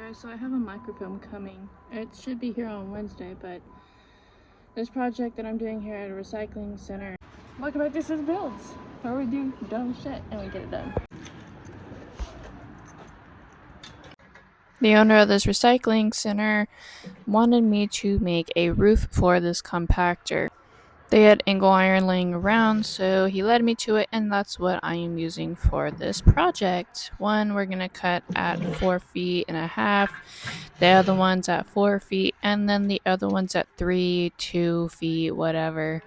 guys, so I have a microfilm coming. It should be here on Wednesday, but this project that I'm doing here at a recycling center. Welcome back to Sis Builds, where we do dumb shit and we get it done. The owner of this recycling center wanted me to make a roof for this compactor. They had angle iron laying around, so he led me to it, and that's what I am using for this project. One we're gonna cut at 4.5 feet, the other one's at 4 feet, and then the other one's at 3, 2 feet, whatever.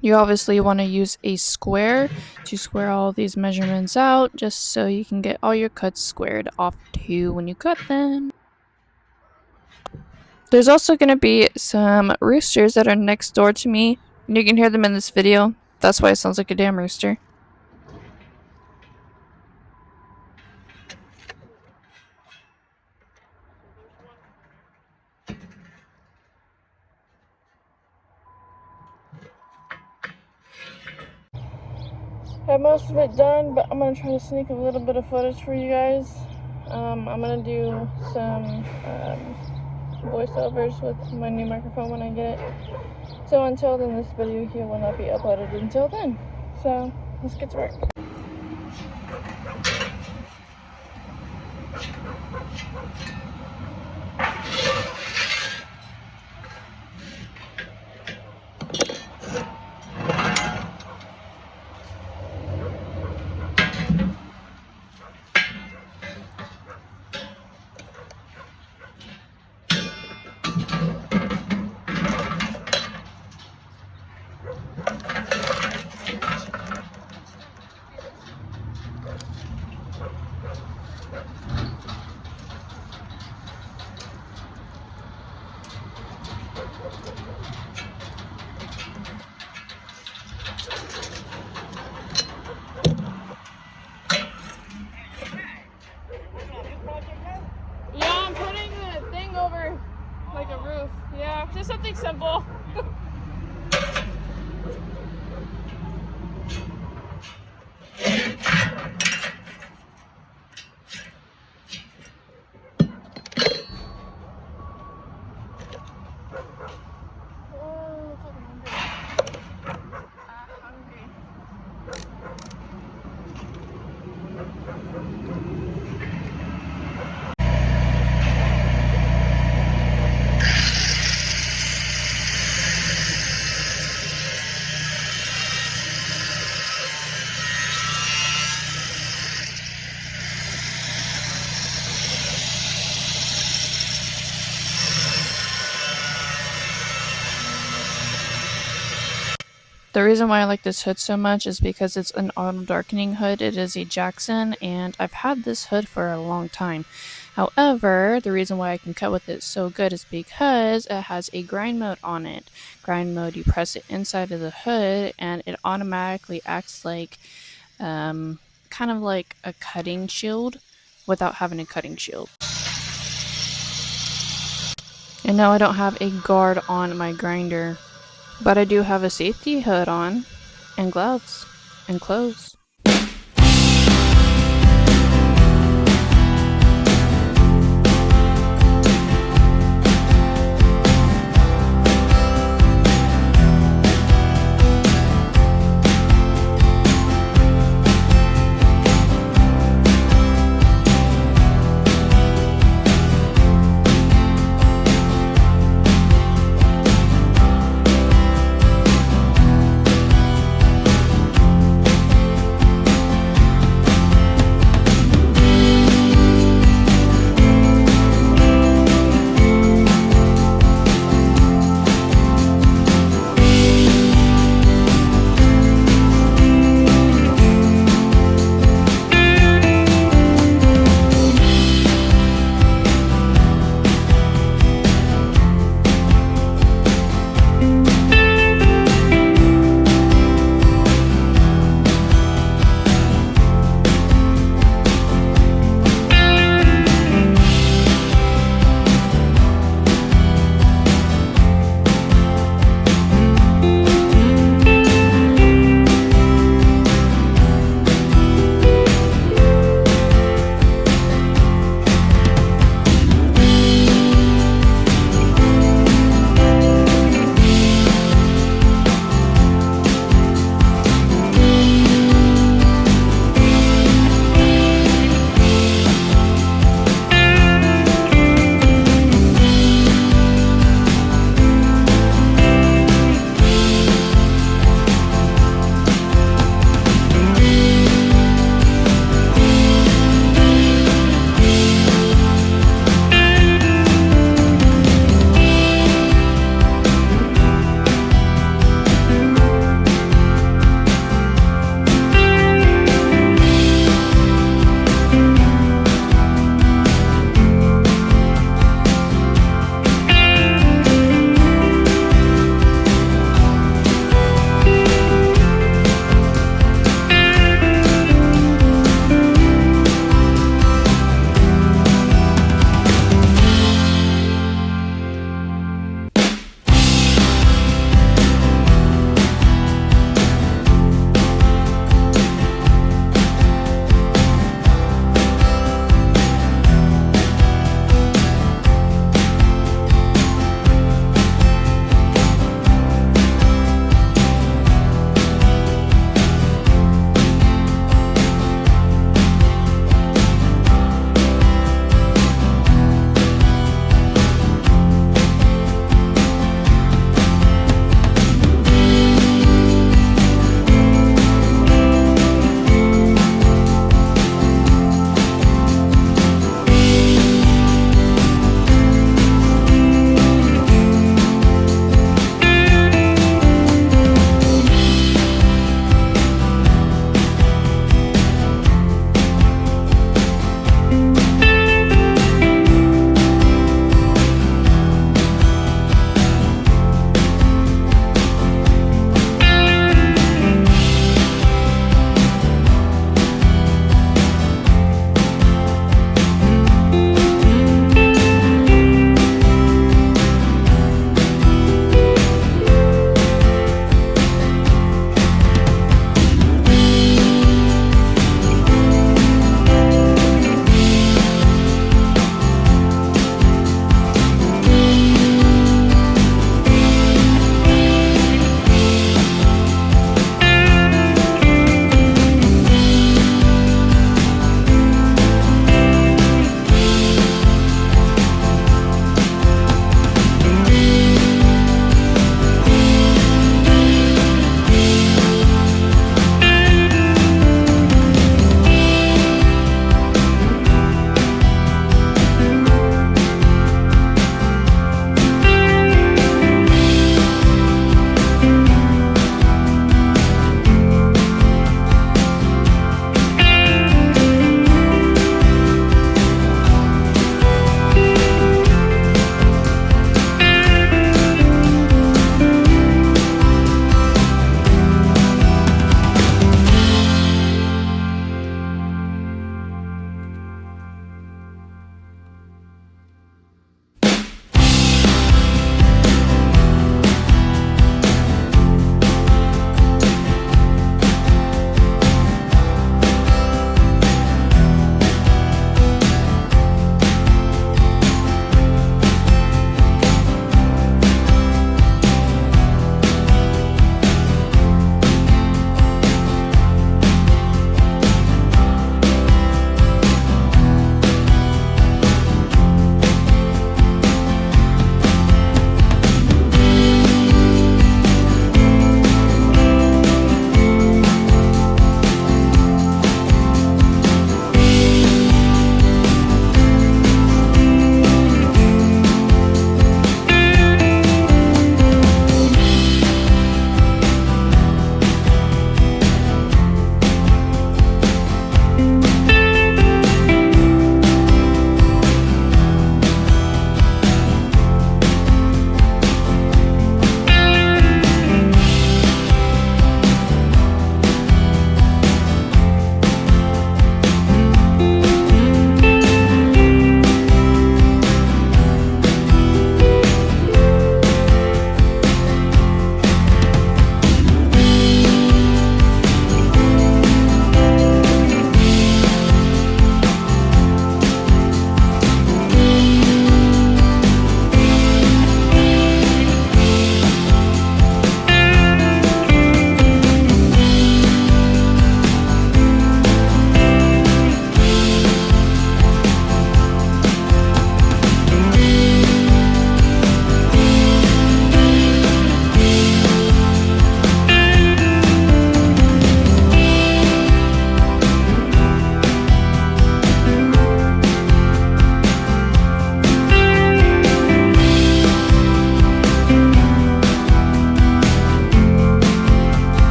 You obviously want to use a square to square all these measurements out, just so you can get all your cuts squared off too when you cut them. There's also going to be some roosters that are next door to me. You can hear them in this video. That's why it sounds like a damn rooster. I have most of it done, but I'm going to try to sneak a little bit of footage for you guys. I'm going to do some voiceovers with my new microphone when I get it. So until then, this video here will not be uploaded until then. So let's get to work. Like a roof, yeah, just something simple. The reason why I like this hood so much is because it's an auto darkening hood. It is a Jackson, and I've had this hood for a long time. However, the reason why I can cut with it so good is because it has a grind mode on it. Grind mode, you press it inside of the hood and it automatically acts like kind of like a cutting shield without having a cutting shield. And now I don't have a guard on my grinder, but I do have a safety hood on, and gloves, and clothes.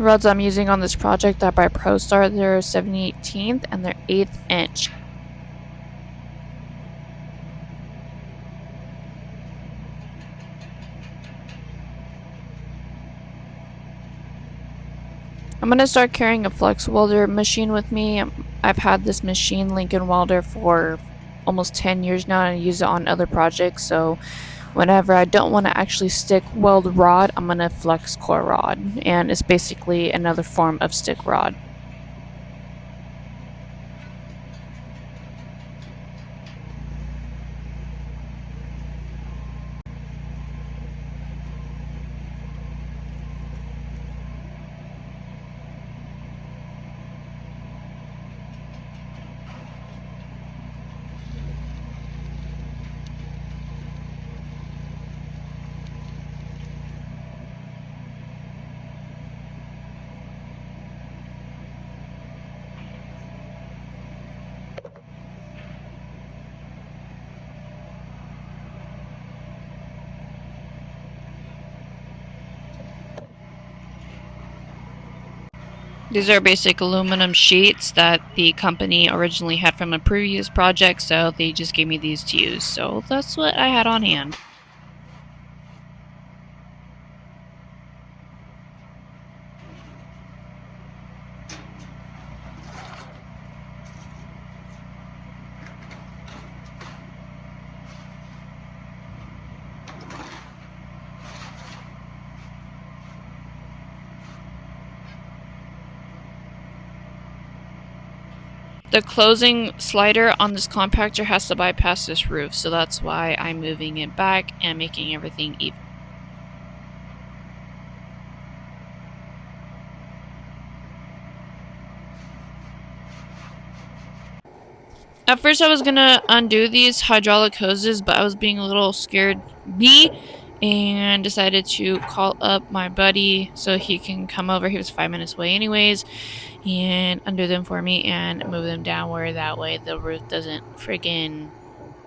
rods I'm using on this project are by ProStar. They're 70/18 and they're 1/8 inch. I'm going to start carrying a flex welder machine with me. I've had this machine, Lincoln Welder, for almost 10 years now, and I use it on other projects. So whenever I don't want to actually stick weld rod, I'm going to flex core rod, and it's basically another form of stick rod. These are basic aluminum sheets that the company originally had from a previous project, so they just gave me these to use. So that's what I had on hand. The closing slider on this compactor has to bypass this roof, so that's why I'm moving it back and making everything even. At first I was gonna undo these hydraulic hoses, but I was being a little scared and decided to call up my buddy so he can come over. He was 5 minutes away anyways, and undo them for me and move them down where that way the roof doesn't friggin'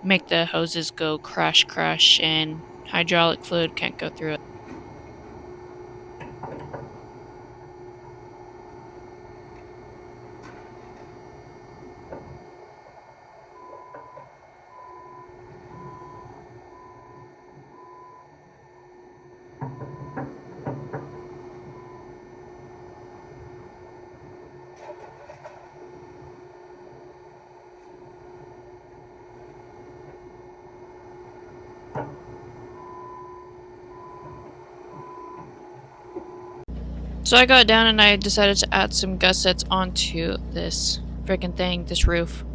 make the hoses go crush and hydraulic fluid can't go through it. So I got down and I decided to add some gussets onto this freaking thing, this roof.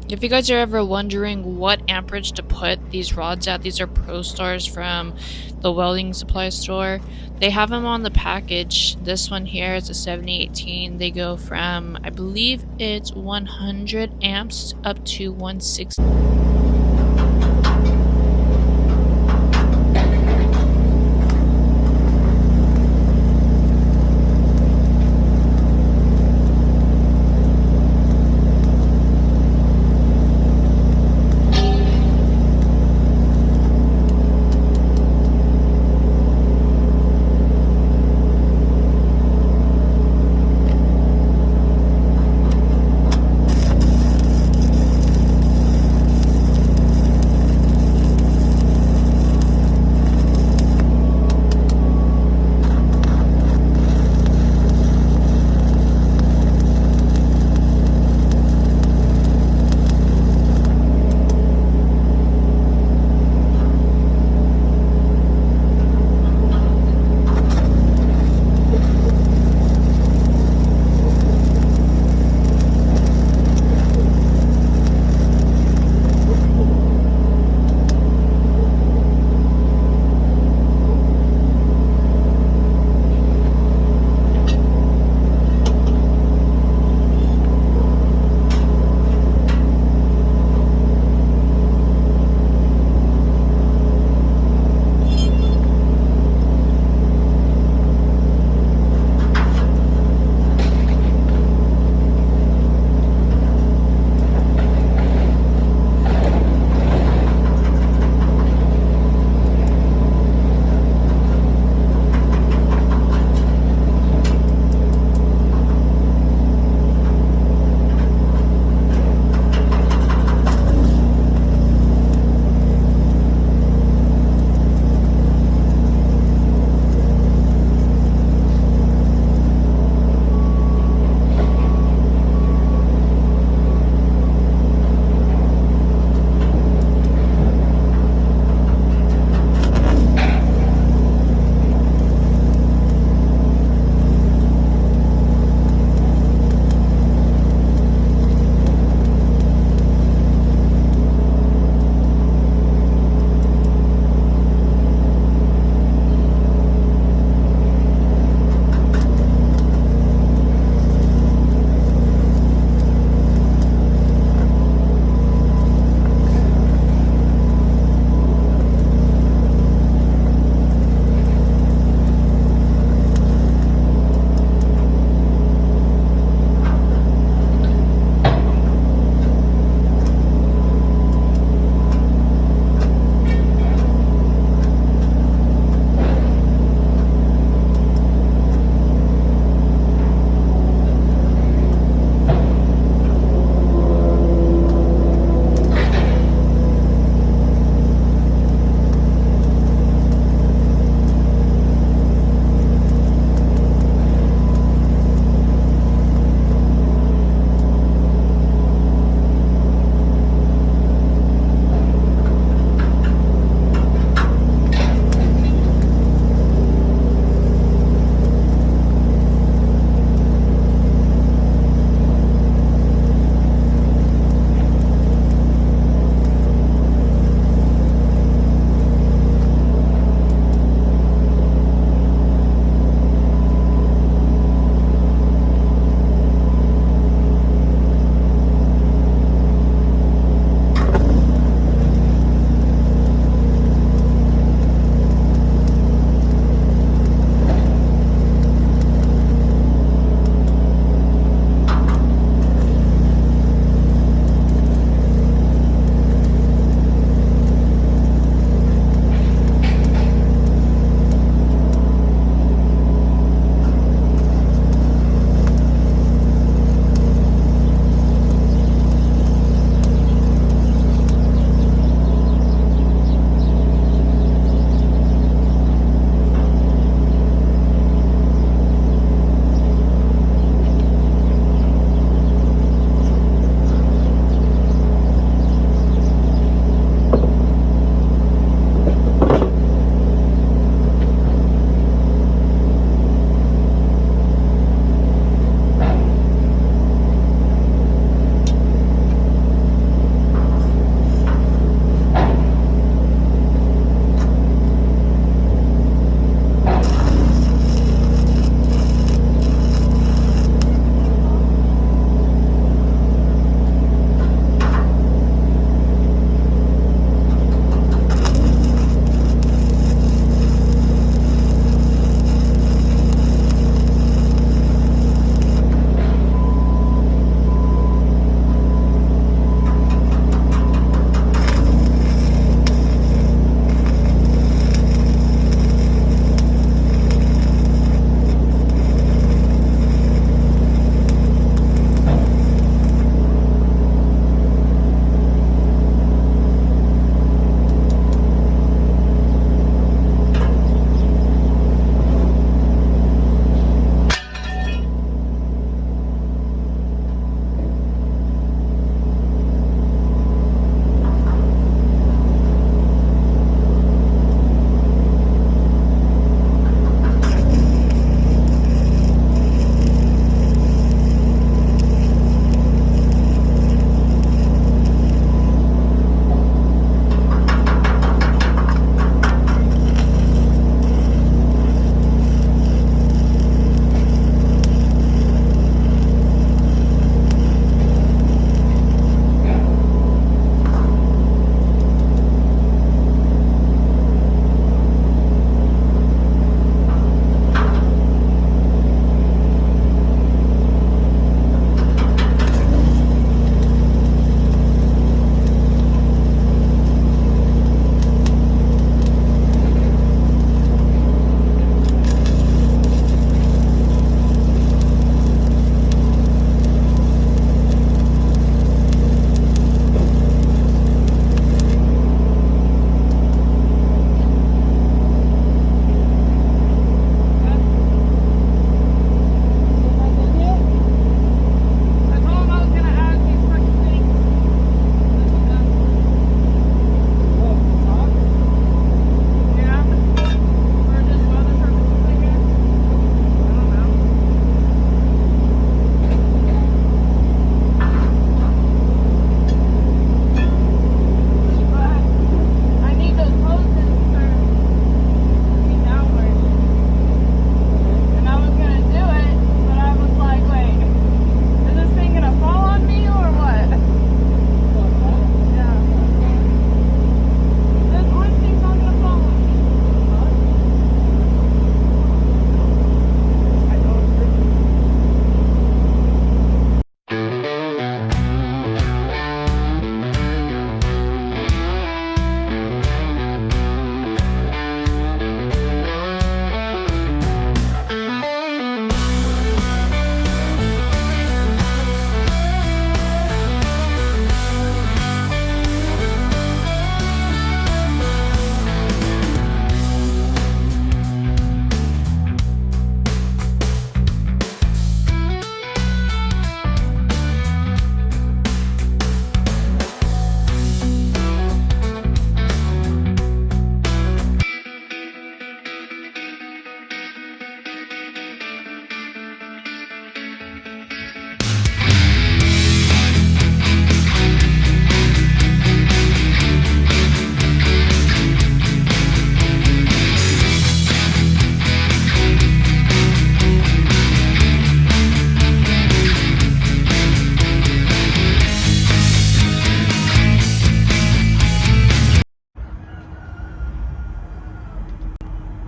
If you guys are ever wondering what amperage to put these rods at, these are ProStars from the welding supply store. They have them on the package. This one here is a 70/18. They go from, I believe it's 100 amps up to 160.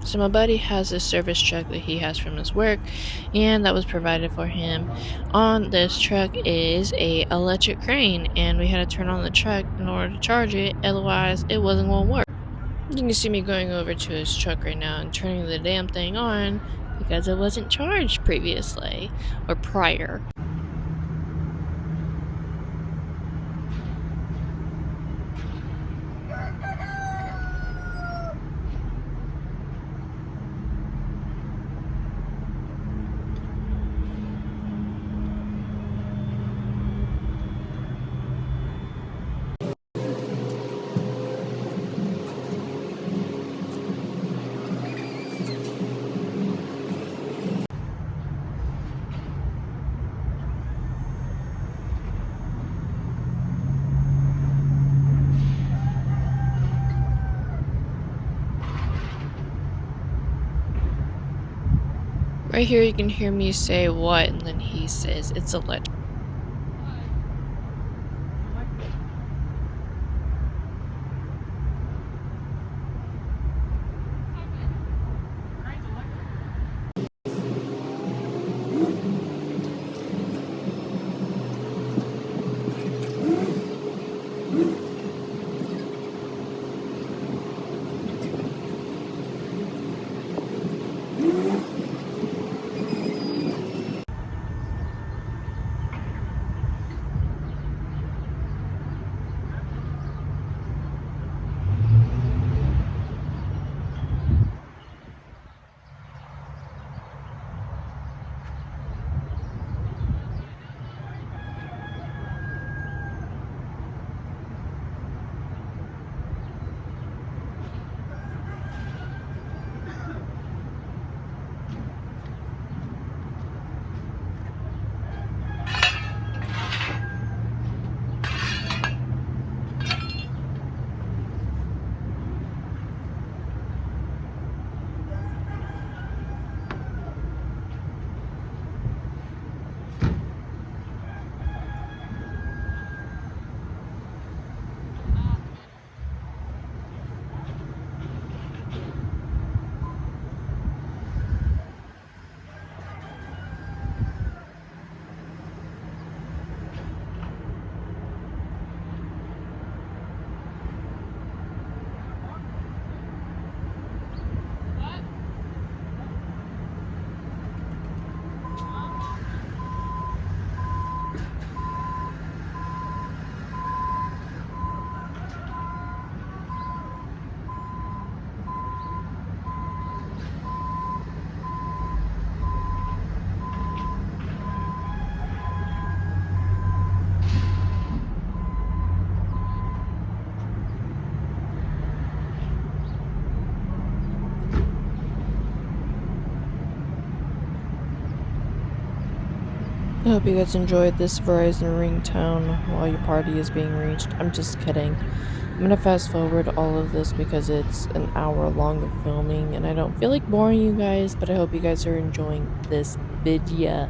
So my buddy has a service truck that he has from his work, and that was provided for him. On this truck is a electric crane, and we had to turn on the truck in order to charge it, otherwise it wasn't going to work. You can see me going over to his truck right now and turning the damn thing on because it wasn't charged previously or prior. Right here you can hear me say what, and then he says it's electric. I hope you guys enjoyed this Verizon ringtone while your party is being reached. I'm just kidding. I'm gonna fast forward all of this because it's an hour long of filming and I don't feel like boring you guys, but I hope you guys are enjoying this video.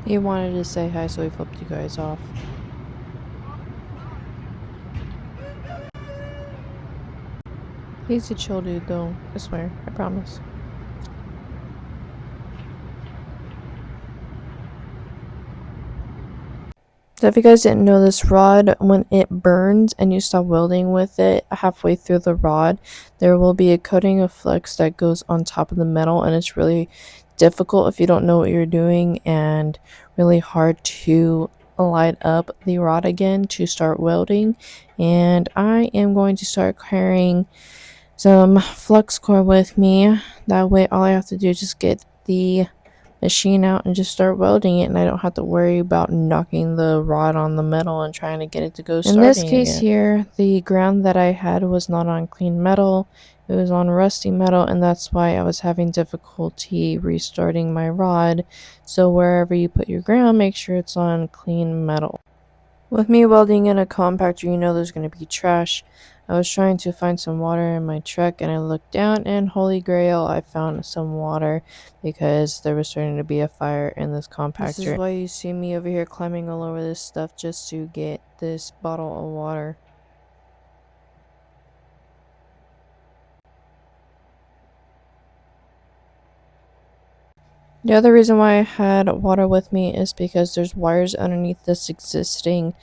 He wanted to say hi, so he flipped you guys off. He's a chill dude, though. I swear. I promise. So if you guys didn't know, this rod, when it burns and you stop welding with it halfway through the rod, there will be a coating of flux that goes on top of the metal, and it's really difficult if you don't know what you're doing and really hard to light up the rod again to start welding. And I am going to start carrying some flux core with me. That way all I have to do is just get the machine out and just start welding it, and I don't have to worry about knocking the rod on the metal and trying to get it to go starting. In this case here, the ground that I had was not on clean metal, it was on rusty metal, and that's why I was having difficulty restarting my rod. So wherever you put your ground, make sure it's on clean metal. With me welding in a compactor, you know there's going to be trash. I was trying to find some water in my truck, and I looked down, and holy grail, I found some water because there was starting to be a fire in this compactor. This is why you see me over here climbing all over this stuff just to get this bottle of water. The other reason why I had water with me is because there's wires underneath this existing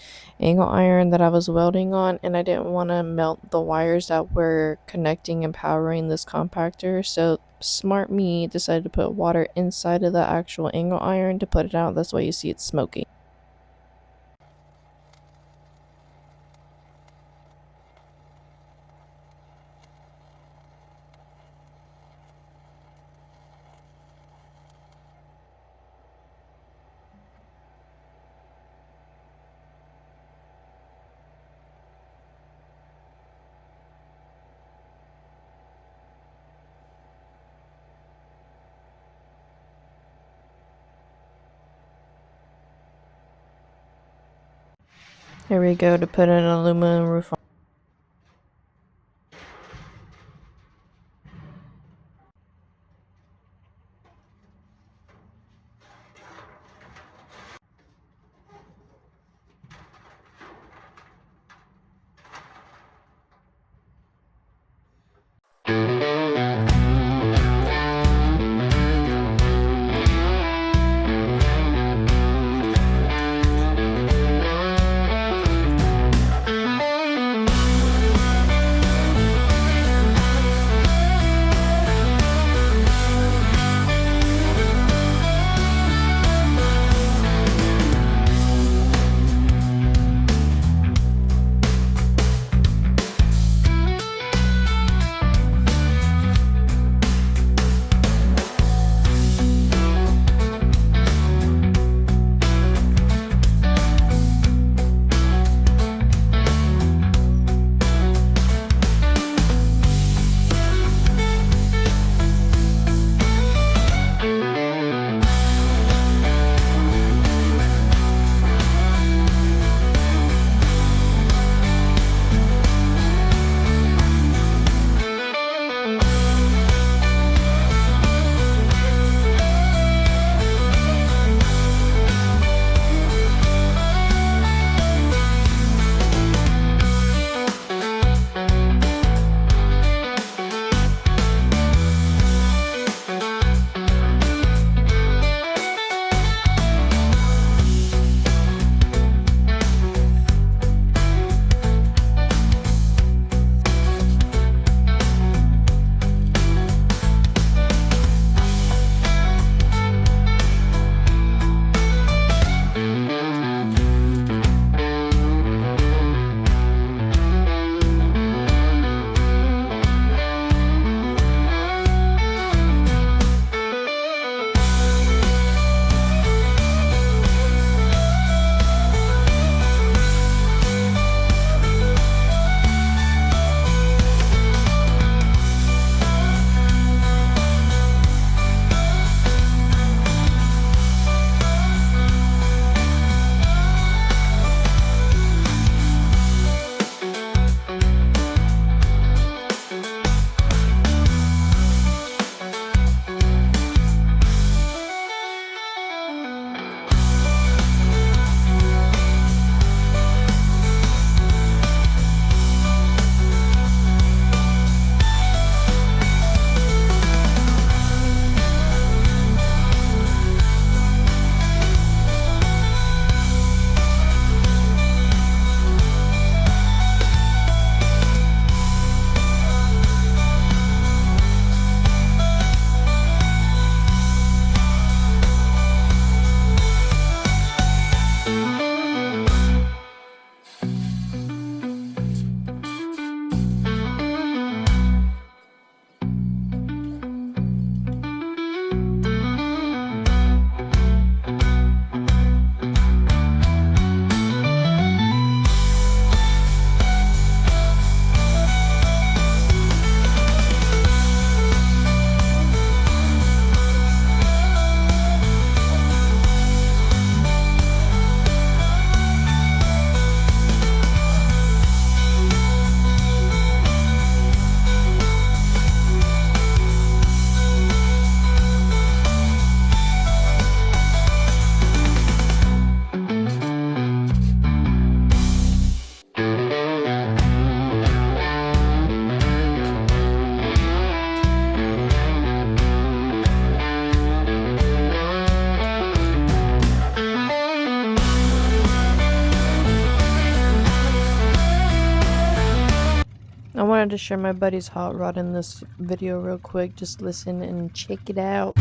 angle iron that I was welding on, and I didn't want to melt the wires that were connecting and powering this compactor. So smart me decided to put water inside of the actual angle iron to put it out. That's why you see it smoking. Here we go to put an aluminum roof on. wanted to share my buddy's hot rod in this video real quick. Just listen and check it out.